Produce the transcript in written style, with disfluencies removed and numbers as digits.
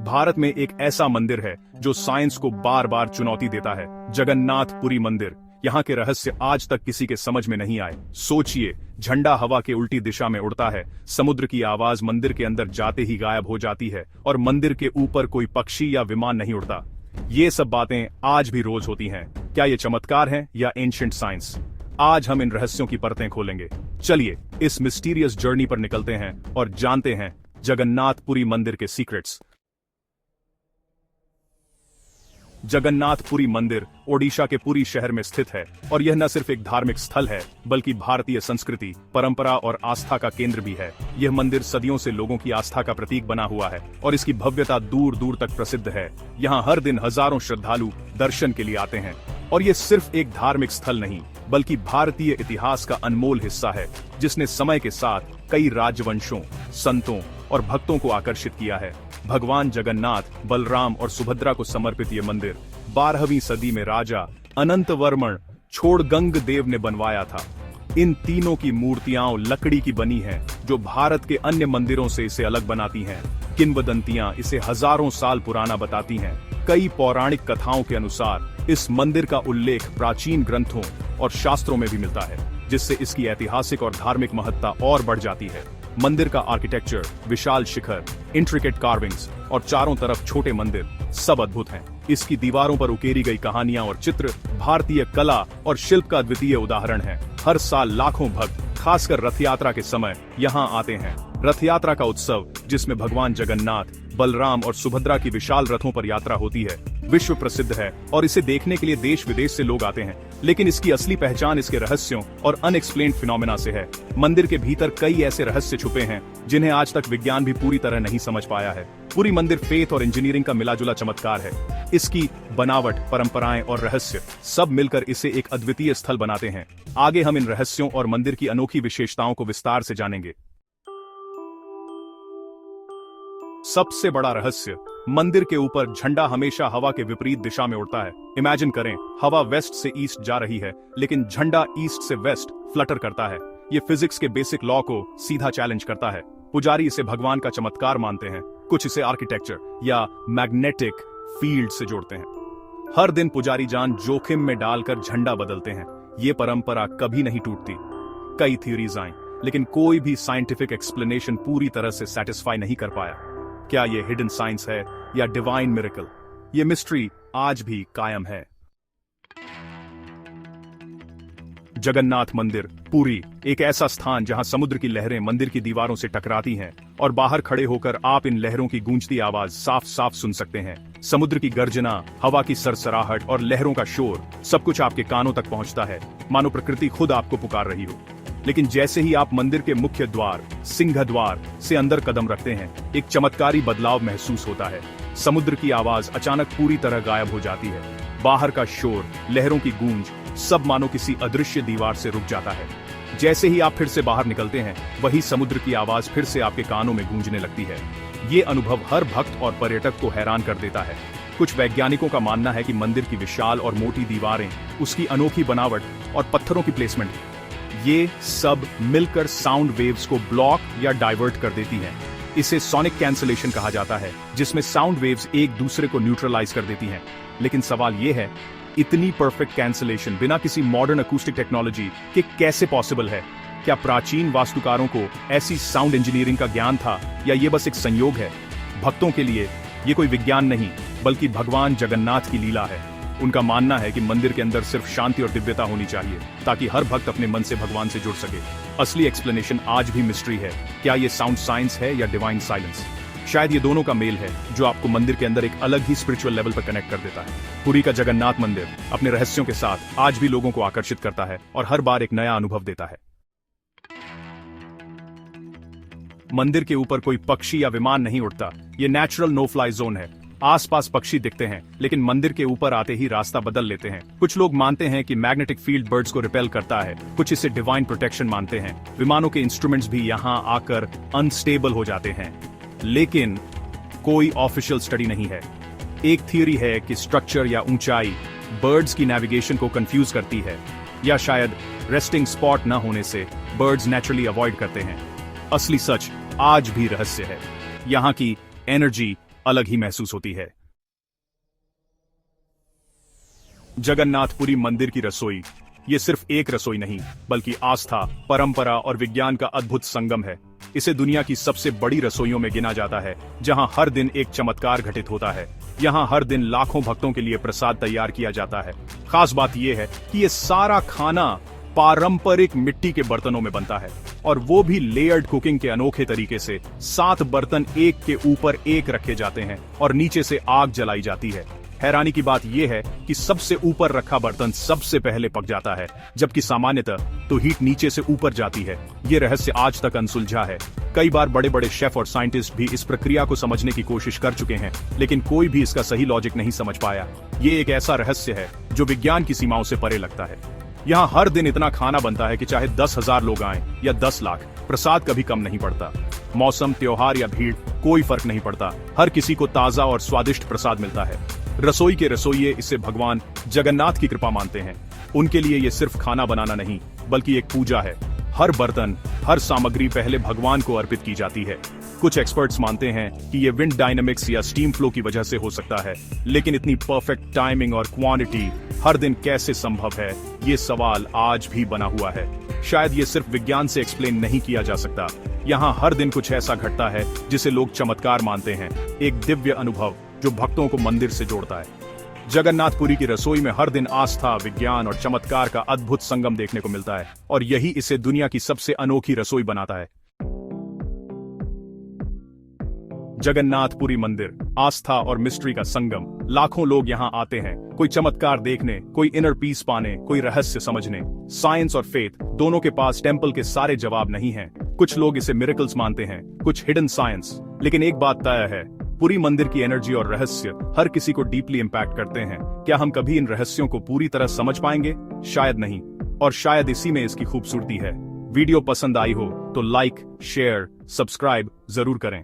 भारत में एक ऐसा मंदिर है जो साइंस को बार बार चुनौती देता है, जगन्नाथपुरी मंदिर। यहाँ के रहस्य आज तक किसी के समझ में नहीं आए। सोचिए, झंडा हवा के उल्टी दिशा में उड़ता है, समुद्र की आवाज मंदिर के अंदर जाते ही गायब हो जाती है, और मंदिर के ऊपर कोई पक्षी या विमान नहीं उड़ता। ये सब बातें आज भी रोज होती हैं। क्या ये चमत्कार है या एंशिएंट साइंस? आज हम इन रहस्यों की परतें खोलेंगे। चलिए इस मिस्टीरियस जर्नी पर निकलते हैं और जानते हैं जगन्नाथपुरी मंदिर के सीक्रेट्स। जगन्नाथपुरी मंदिर ओडिशा के पुरी शहर में स्थित है, और यह न सिर्फ एक धार्मिक स्थल है बल्कि भारतीय संस्कृति, परंपरा और आस्था का केंद्र भी है। यह मंदिर सदियों से लोगों की आस्था का प्रतीक बना हुआ है और इसकी भव्यता दूर दूर तक प्रसिद्ध है। यहाँ हर दिन हजारों श्रद्धालु दर्शन के लिए आते हैं, और यह सिर्फ एक धार्मिक स्थल नहीं बल्कि भारतीय इतिहास का अनमोल हिस्सा है, जिसने समय के साथ कई राजवंशों, संतों और भक्तों को आकर्षित किया है। भगवान जगन्नाथ, बलराम और सुभद्रा को समर्पित ये मंदिर 12वीं सदी में राजा अनंतवर्मन छोड़गंग देव ने बनवाया था। इन तीनों की मूर्तियां लकड़ी की बनी हैं, जो भारत के अन्य मंदिरों से इसे अलग बनाती हैं। किंवदंतियां इसे हजारों साल पुराना बताती हैं। कई पौराणिक कथाओं के अनुसार इस मंदिर का उल्लेख प्राचीन ग्रंथों और शास्त्रों में भी मिलता है, जिससे इसकी ऐतिहासिक और धार्मिक महत्ता और बढ़ जाती है। मंदिर का आर्किटेक्चर, विशाल शिखर, इंट्रिकेट कार्विंग्स और चारों तरफ छोटे मंदिर सब अद्भुत हैं। इसकी दीवारों पर उकेरी गई कहानियां और चित्र भारतीय कला और शिल्प का अद्वितीय उदाहरण है। हर साल लाखों भक्त, खासकर रथ यात्रा के समय, यहाँ आते हैं। रथ यात्रा का उत्सव, जिसमें भगवान जगन्नाथ, बलराम और सुभद्रा की विशाल रथों पर यात्रा होती है, विश्व प्रसिद्ध है और इसे देखने के लिए देश विदेश से लोग आते हैं। लेकिन इसकी असली पहचान इसके रहस्यों और अनएक्सप्लेन्ड फिनोमेना से है। मंदिर के भीतर कई ऐसे रहस्य छुपे हैं जिन्हें आज तक विज्ञान भी पूरी तरह नहीं समझ पाया है। पूरी मंदिर फेथ और इंजीनियरिंग का मिलाजुला चमत्कार है। इसकी बनावट, परंपराएं और रहस्य सब मिलकर इसे एक अद्वितीय स्थल बनाते हैं। आगे हम इन रहस्यों और मंदिर की अनोखी विशेषताओं को विस्तार से जानेंगे। सबसे बड़ा रहस्य, मंदिर के ऊपर झंडा हमेशा हवा के विपरीत दिशा में उड़ता है। इमेजिन करें, हवा वेस्ट से ईस्ट जा रही है, लेकिन झंडा ईस्ट से वेस्ट फ्लटर करता है। ये फिजिक्स के बेसिक लॉ को सीधा चैलेंज करता है। पुजारी इसे भगवान का चमत्कार मानते हैं, कुछ इसे आर्किटेक्चर या मैग्नेटिक फील्ड से जोड़ते हैं। हर दिन पुजारी जान जोखिम में डालकर झंडा बदलते हैं। ये परंपरा कभी नहीं टूटती। कई थ्योरीज आई, लेकिन कोई भी साइंटिफिक एक्सप्लेनेशन पूरी तरह से सेटिस्फाई नहीं कर पाया। क्या ये हिडन साइंस है या डिवाइन मिरेकल? ये मिस्ट्री आज भी कायम है। जगन्नाथ मंदिर पुरी एक ऐसा स्थान जहां समुद्र की लहरें मंदिर की दीवारों से टकराती हैं, और बाहर खड़े होकर आप इन लहरों की गूंजती आवाज साफ साफ सुन सकते हैं। समुद्र की गर्जना, हवा की सरसराहट और लहरों का शोर, सब कुछ आपके कानों तक पहुंचता है, मानो प्रकृति खुद आपको पुकार रही हो। लेकिन जैसे ही आप मंदिर के मुख्य द्वार, सिंह द्वार से अंदर कदम रखते हैं, एक चमत्कारी बदलाव महसूस होता है। समुद्र की आवाज अचानक पूरी तरह गायब हो जाती है। बाहर का शोर, लहरों की गूंज, सब मानो किसी अदृश्य दीवार से रुक जाता है। जैसे ही आप फिर से बाहर निकलते हैं, वही समुद्र की आवाज फिर से आपके कानों में गूंजने लगती है। ये अनुभव हर भक्त और पर्यटक को हैरान कर देता है। कुछ वैज्ञानिकों का मानना है कि मंदिर की विशाल और मोटी दीवारें, उसकी अनोखी बनावट और पत्थरों की प्लेसमेंट, ये सब मिलकर साउंड वेव्स को ब्लॉक या डाइवर्ट कर देती हैं। इसे सोनिक कैंसलेशन कहा जाता है, जिसमें साउंड वेव्स एक दूसरे को न्यूट्रलाइज कर देती हैं। लेकिन सवाल ये है, इतनी परफेक्ट कैंसलेशन बिना किसी मॉडर्न अकूस्टिक टेक्नोलॉजी के कैसे पॉसिबल है? क्या प्राचीन वास्तुकारों को ऐसी साउंड इंजीनियरिंग का ज्ञान था, या ये बस एक संयोग है? भक्तों के लिए ये कोई विज्ञान नहीं बल्कि भगवान जगन्नाथ की लीला है। उनका मानना है कि मंदिर के अंदर सिर्फ शांति और दिव्यता होनी चाहिए, ताकि हर भक्त अपने मन से भगवान से जुड़ सके। असली एक्सप्लेनेशन आज भी मिस्ट्री है। क्या ये साउंड साइंस है या डिवाइन साइलेंस? शायद ये दोनों का मेल है, जो आपको मंदिर के अंदर एक अलग ही स्पिरिचुअल लेवल पर कनेक्ट कर देता है। पुरी का जगन्नाथ मंदिर अपने रहस्यों के साथ आज भी लोगों को आकर्षित करता है और हर बार एक नया अनुभव देता है। मंदिर के ऊपर कोई पक्षी या विमान नहीं उड़ता। ये नेचुरल नो फ्लाई जोन है। आसपास पक्षी दिखते हैं, लेकिन मंदिर के ऊपर आते ही रास्ता बदल लेते हैं। कुछ लोग मानते हैं कि मैग्नेटिक फील्ड बर्ड्स को रिपेल करता है, कुछ इसे डिवाइन प्रोटेक्शन मानते हैं। विमानों के इंस्ट्रूमेंट्स भी यहाँ आकर अनस्टेबल हो जाते हैं, लेकिन कोई ऑफिशियल स्टडी नहीं है। एक थियरी है कि स्ट्रक्चर या ऊंचाई बर्ड्स की नेविगेशन को कंफ्यूज करती है, या शायद रेस्टिंग स्पॉट न होने से बर्ड्स नेचुरली अवॉइड करते हैं। असली सच आज भी रहस्य है। यहाँ की एनर्जी अलग ही महसूस होती है। जगन्नाथपुरी मंदिर की रसोई ये सिर्फ एक रसोई नहीं, बल्कि आस्था, परंपरा और विज्ञान का अद्भुत संगम है। इसे दुनिया की सबसे बड़ी रसोइयों में गिना जाता है, जहां हर दिन एक चमत्कार घटित होता है। यहां हर दिन लाखों भक्तों के लिए प्रसाद तैयार किया जाता है। खास बात यह है कि ये सारा खाना पारंपरिक मिट्टी के बर्तनों में बनता है, और वो भी लेयर्ड कुकिंग के अनोखे तरीके से। 7 बर्तन एक के ऊपर एक रखे जाते हैं और नीचे से आग जलाई जाती है। हैरानी की बात यह है कि सबसे ऊपर रखा बर्तन सबसे पहले पक जाता है, जबकि सामान्यतः तो हीट नीचे से ऊपर जाती है। ये रहस्य आज तक अनसुलझा है। कई बार बड़े बड़े शेफ और साइंटिस्ट भी इस प्रक्रिया को समझने की कोशिश कर चुके हैं, लेकिन कोई भी इसका सही लॉजिक नहीं समझ पाया। ये एक ऐसा रहस्य है जो विज्ञान की सीमाओं से परे लगता है। यहाँ हर दिन इतना खाना बनता है कि चाहे 10,000 लोग आए या 10 लाख, प्रसाद कभी कम नहीं पड़ता। मौसम, त्योहार या भीड़, कोई फर्क नहीं पड़ता। हर किसी को ताजा और स्वादिष्ट प्रसाद मिलता है। रसोई के रसोइये इसे भगवान जगन्नाथ की कृपा मानते हैं। उनके लिए ये सिर्फ खाना बनाना नहीं, बल्कि एक पूजा है। हर बर्तन, हर सामग्री पहले भगवान को अर्पित की जाती है। कुछ एक्सपर्ट्स मानते हैं कि ये विंड डायनामिक्स या स्टीम फ्लो की वजह से हो सकता है, लेकिन इतनी परफेक्ट टाइमिंग और क्वांटिटी हर दिन कैसे संभव है, ये सवाल आज भी बना हुआ है। शायद ये सिर्फ विज्ञान से एक्सप्लेन नहीं किया जा सकता। यहाँ हर दिन कुछ ऐसा घटता है जिसे लोग चमत्कार मानते हैं, एक दिव्य अनुभव जो भक्तों को मंदिर से जोड़ता है। जगन्नाथपुरी की रसोई में हर दिन आस्था, विज्ञान और चमत्कार का अद्भुत संगम देखने को मिलता है, और यही इसे दुनिया की सबसे अनोखी रसोई बनाता है। जगन्नाथपुरी मंदिर आस्था और मिस्ट्री का संगम। लाखों लोग यहाँ आते हैं, कोई चमत्कार देखने, कोई इनर पीस पाने, कोई रहस्य समझने। साइंस और फेथ दोनों के पास टेंपल के सारे जवाब नहीं हैं। कुछ लोग इसे मिरेकल्स मानते हैं, कुछ हिडन साइंस। लेकिन एक बात तय है, पुरी मंदिर की एनर्जी और रहस्य हर किसी को डीपली इंपैक्ट करते हैं। क्या हम कभी इन रहस्यों को पूरी तरह समझ पाएंगे? शायद नहीं, और शायद इसी में इसकी खूबसूरती है। वीडियो पसंद आई हो तो लाइक, शेयर, सब्सक्राइब जरूर करें।